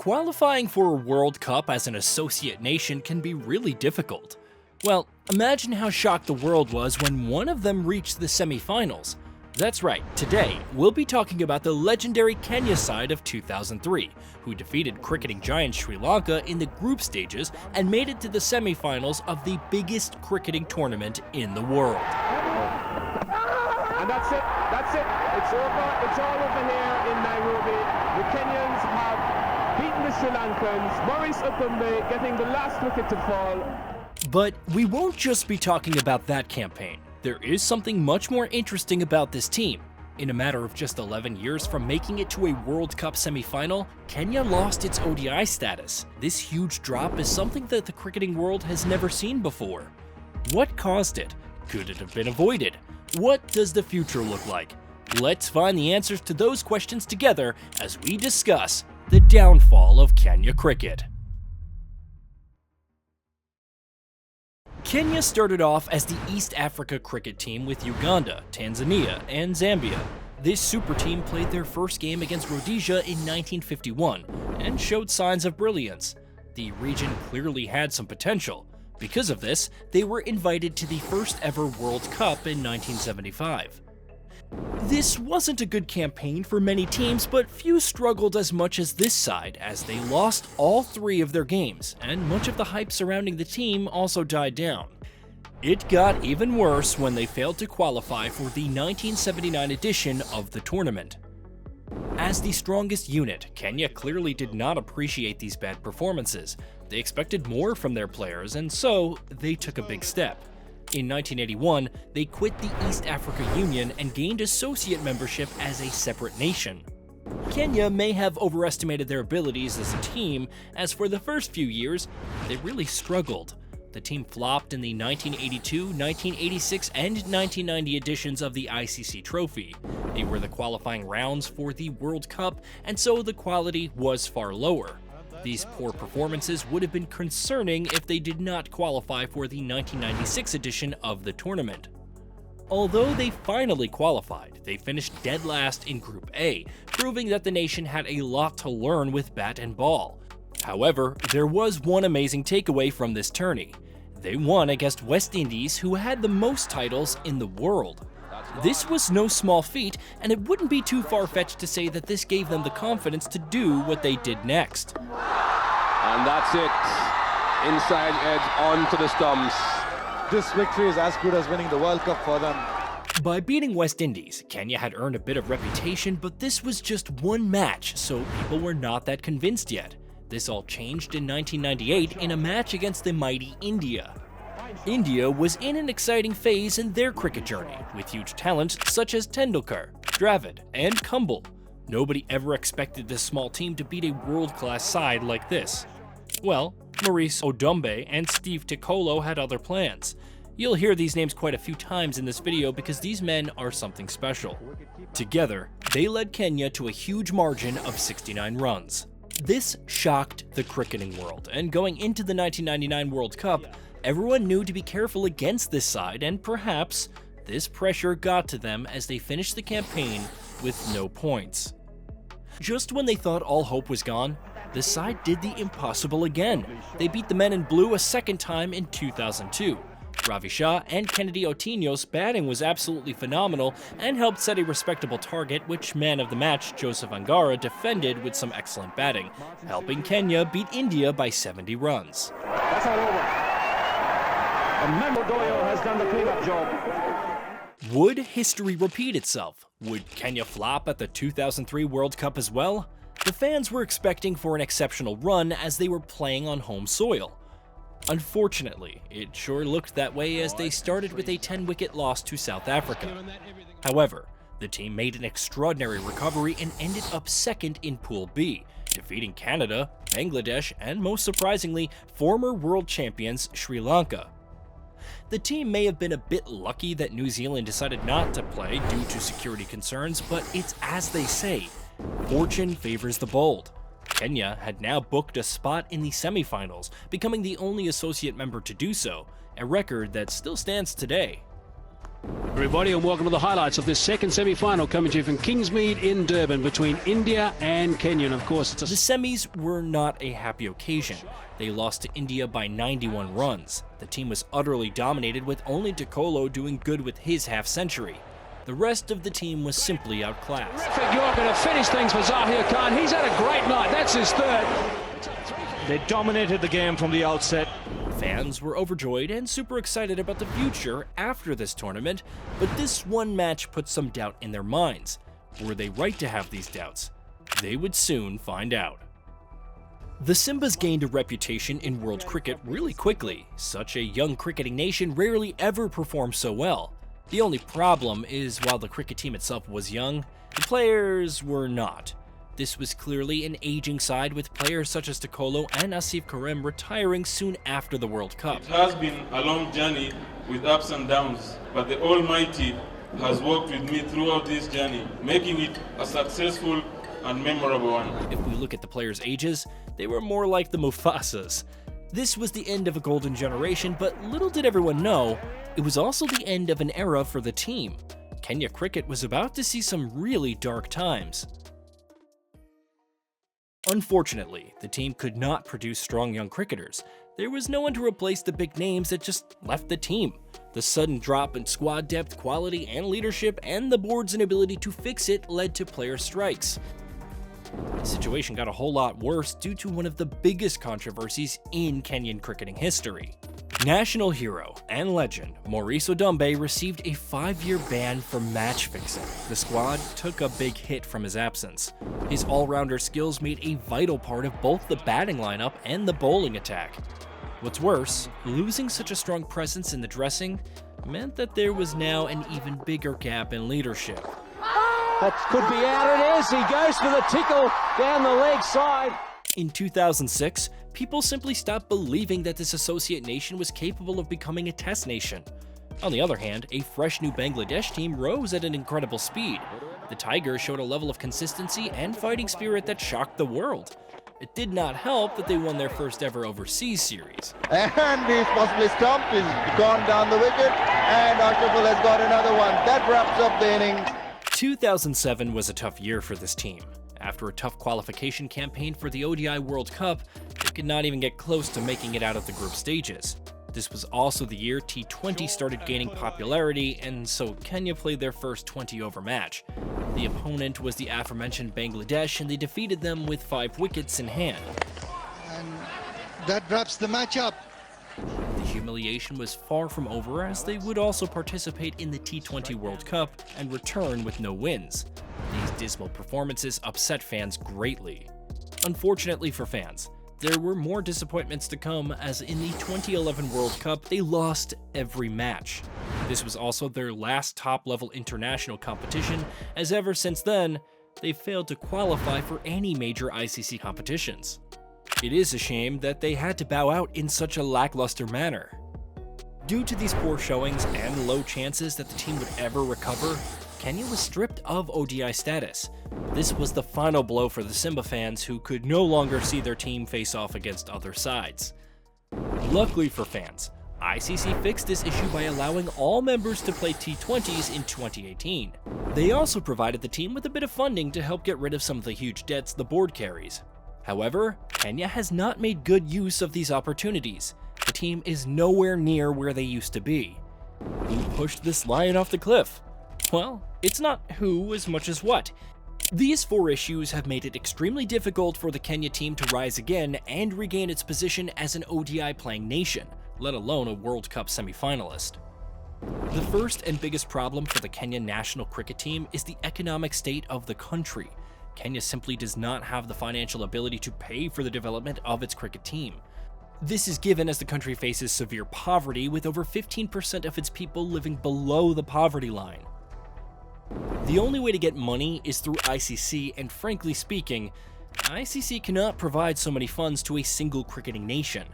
Qualifying for a World Cup as an associate nation can be really difficult. Well, imagine how shocked the world was when one of them reached the semi-finals. That's right, today we'll be talking about the legendary Kenya side of 2003, who defeated cricketing giant Sri Lanka in the group stages and made it to the semi-finals of the biggest cricketing tournament in the world. And that's it, it's over, it's all over here in Nairobi. The Kenyans have beaten the Sri Lankans, Maurice Okumbe getting the last wicket to fall. But we won't just be talking about that campaign. There is something much more interesting about this team. In a matter of just 11 years from making it to a World Cup semi-final, Kenya lost its ODI status. This huge drop is something that the cricketing world has never seen before. What caused it? Could it have been avoided? What does the future look like? Let's find the answers to those questions together as we discuss the downfall of Kenya cricket. Kenya started off as the East Africa cricket team with Uganda, Tanzania, and Zambia. This super team played their first game against Rhodesia in 1951 and showed signs of brilliance. The region clearly had some potential. Because of this, they were invited to the first ever World Cup in 1975. This wasn't a good campaign for many teams, but few struggled as much as this side, as they lost all three of their games, and much of the hype surrounding the team also died down. It got even worse when they failed to qualify for the 1979 edition of the tournament. As the strongest unit, Kenya clearly did not appreciate these bad performances. They expected more from their players, and so they took a big step. In 1981, they quit the East Africa Union and gained associate membership as a separate nation. Kenya may have overestimated their abilities as a team, as for the first few years, they really struggled. The team flopped in the 1982, 1986, and 1990 editions of the ICC Trophy. They were the qualifying rounds for the World Cup, and so the quality was far lower. These poor performances would have been concerning if they did not qualify for the 1996 edition of the tournament. Although they finally qualified, they finished dead last in Group A, proving that the nation had a lot to learn with bat and ball. However, there was one amazing takeaway from this tourney. They won against West Indies, who had the most titles in the world. This was no small feat, and it wouldn't be too far-fetched to say that this gave them the confidence to do what they did next. And that's it. Inside edge onto the stumps. This victory is as good as winning the World Cup for them. By beating West Indies, Kenya had earned a bit of reputation, but this was just one match, so people were not that convinced yet. This all changed in 1998 in a match against the mighty India. India was in an exciting phase in their cricket journey, with huge talent such as Tendulkar, Dravid, and Kumble. Nobody ever expected this small team to beat a world-class side like this. Well, Maurice Okumbe and Steve Tikolo had other plans. You'll hear these names quite a few times in this video because these men are something special. Together, they led Kenya to a huge margin of 69 runs. This shocked the cricketing world, and going into the 1999 World Cup, everyone knew to be careful against this side, and perhaps this pressure got to them as they finished the campaign with no points. Just when they thought all hope was gone, the side did the impossible again. They beat the men in blue a second time in 2002. Ravi Shah and Kennedy Otieno's batting was absolutely phenomenal and helped set a respectable target, which man of the match Joseph Angara defended with some excellent batting, helping Kenya beat India by 70 runs. That's all over. Memo Doyle has done the cleanup job. Would history repeat itself? Would Kenya flop at the 2003 World Cup as well? The fans were expecting for an exceptional run as they were playing on home soil. Unfortunately, it sure looked that way as they started with a 10-wicket loss to South Africa. However, the team made an extraordinary recovery and ended up second in Pool B, defeating Canada, Bangladesh, and most surprisingly, former world champions Sri Lanka. The team may have been a bit lucky that New Zealand decided not to play due to security concerns, but it's as they say, fortune favors the bold. Kenya had now booked a spot in the semi-finals, becoming the only associate member to do so, a record that still stands today. Everybody, and welcome to the highlights of this second semi-final coming to you from Kingsmead in Durban between India and Kenya. And of course, The semis were not a happy occasion. They lost to India by 91 runs. The team was utterly dominated, with only Tokolo doing good with his half-century. The rest of the team was simply outclassed. Terrific Yorker to finish things for Zahir Khan. He's had a great night. That's his third. They dominated the game from the outset. Fans were overjoyed and super excited about the future after this tournament, but this one match put some doubt in their minds. Were they right to have these doubts? They would soon find out. The Simbas gained a reputation in world cricket really quickly. Such a young cricketing nation rarely ever performs so well. The only problem is, while the cricket team itself was young, the players were not. This was clearly an aging side, with players such as Tokolo and Asif Karim retiring soon after the World Cup. It has been a long journey with ups and downs, but the Almighty has worked with me throughout this journey, making it a successful and memorable one. If we look at the players' ages, they were more like the Mufasas. This was the end of a golden generation, but little did everyone know, it was also the end of an era for the team. Kenya cricket was about to see some really dark times. Unfortunately, the team could not produce strong young cricketers. There was no one to replace the big names that just left the team. The sudden drop in squad depth, quality, and leadership, and the board's inability to fix it led to player strikes. The situation got a whole lot worse due to one of the biggest controversies in Kenyan cricketing history. National hero and legend Maurice Odumbe received a 5-year ban for match fixing. The squad took a big hit from his absence. His all-rounder skills made a vital part of both the batting lineup and the bowling attack. What's worse, losing such a strong presence in the dressing meant that there was now an even bigger gap in leadership. That could be out. It is. He goes for the tickle down the leg side. In 2006, people simply stopped believing that this associate nation was capable of becoming a test nation. On the other hand, a fresh new Bangladesh team rose at an incredible speed. The Tigers showed a level of consistency and fighting spirit that shocked the world. It did not help that they won their first ever overseas series. And he's possibly stumped. He's gone down the wicket. And Ashraful has got another one. That wraps up the innings. 2007 was a tough year for this team. After a tough qualification campaign for the ODI World Cup, they could not even get close to making it out of the group stages. This was also the year T20 started gaining popularity, and so Kenya played their first 20-over match. The opponent was the aforementioned Bangladesh, and they defeated them with 5 wickets in hand. And that wraps the match up. The humiliation was far from over, as they would also participate in the T20 World Cup and return with no wins. These dismal performances upset fans greatly. Unfortunately for fans, there were more disappointments to come, as in the 2011 World Cup, they lost every match. This was also their last top-level international competition, as ever since then, they failed to qualify for any major ICC competitions. It is a shame that they had to bow out in such a lackluster manner. Due to these poor showings and low chances that the team would ever recover, Kenya was stripped of ODI status. This was the final blow for the Simba fans, who could no longer see their team face off against other sides. Luckily for fans, ICC fixed this issue by allowing all members to play T20s in 2018. They also provided the team with a bit of funding to help get rid of some of the huge debts the board carries. However, Kenya has not made good use of these opportunities. The team is nowhere near where they used to be. Who pushed this lion off the cliff? Well, it's not who as much as what. These 4 issues have made it extremely difficult for the Kenya team to rise again and regain its position as an ODI playing nation, let alone a World Cup semi-finalist. The first and biggest problem for the Kenya national cricket team is the economic state of the country. Kenya simply does not have the financial ability to pay for the development of its cricket team. This is given as the country faces severe poverty, with over 15% of its people living below the poverty line. The only way to get money is through ICC, and frankly speaking, ICC cannot provide so many funds to a single cricketing nation.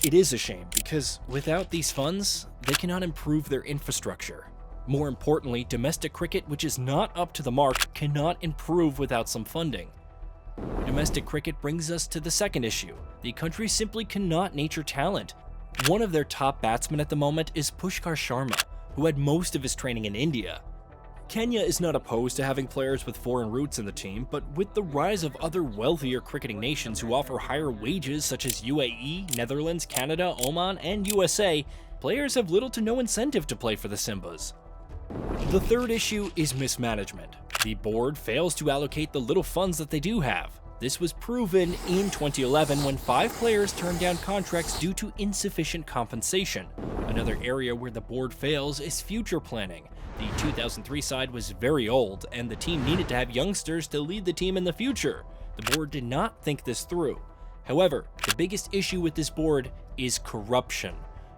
It is a shame, because without these funds, they cannot improve their infrastructure. More importantly, domestic cricket, which is not up to the mark, cannot improve without some funding. Domestic cricket brings us to the second issue. The country simply cannot nurture talent. One of their top batsmen at the moment is Pushkar Sharma, who had most of his training in India. Kenya is not opposed to having players with foreign roots in the team, but with the rise of other wealthier cricketing nations who offer higher wages such as UAE, Netherlands, Canada, Oman, and USA, players have little to no incentive to play for the Simbas. The third issue is mismanagement. The board fails to allocate the little funds that they do have. This was proven in 2011 when 5 players turned down contracts due to insufficient compensation. Another area where the board fails is future planning. The 2003 side was very old, and the team needed to have youngsters to lead the team in the future. The board did not think this through. However, the biggest issue with this board is corruption.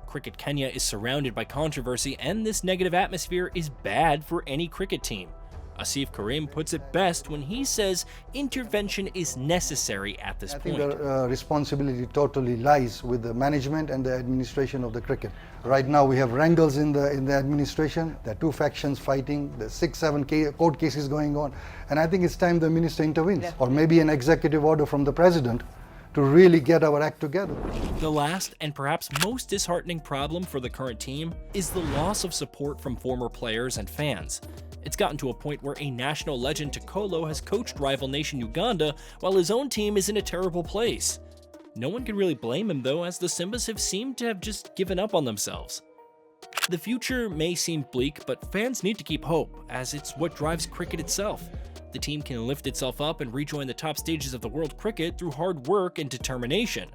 Cricket Kenya is surrounded by controversy, and this negative atmosphere is bad for any cricket team. Asif Karim puts it best when he says intervention is necessary at this point. I think the responsibility totally lies with the management and the administration of the cricket. Right now we have wrangles in the administration. There are 2 factions fighting. There's 6-7 court cases going on, and I think it's time the minister intervenes, or maybe an executive order from the president to really get our act together. The last and perhaps most disheartening problem for the current team is the loss of support from former players and fans. It's gotten to a point where a national legend Tokolo has coached rival nation Uganda while his own team is in a terrible place. No one can really blame him though, as the Simbas have seemed to have just given up on themselves. The future may seem bleak, but fans need to keep hope, as it's what drives cricket itself. The team can lift itself up and rejoin the top stages of the world cricket through hard work and determination.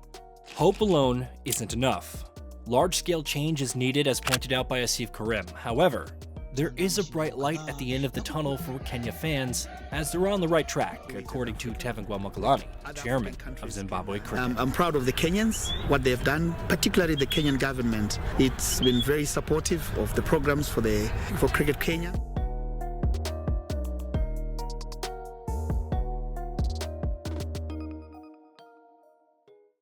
Hope alone isn't enough. Large-scale change is needed, as pointed out by Asif Karim. However, there is a bright light at the end of the tunnel for Kenya fans, as they're on the right track, according to Tevengwa Magalani, chairman of Zimbabwe Cricket. I'm proud of the Kenyans, what they've done, particularly the Kenyan government. It's been very supportive of the programs for Cricket Kenya.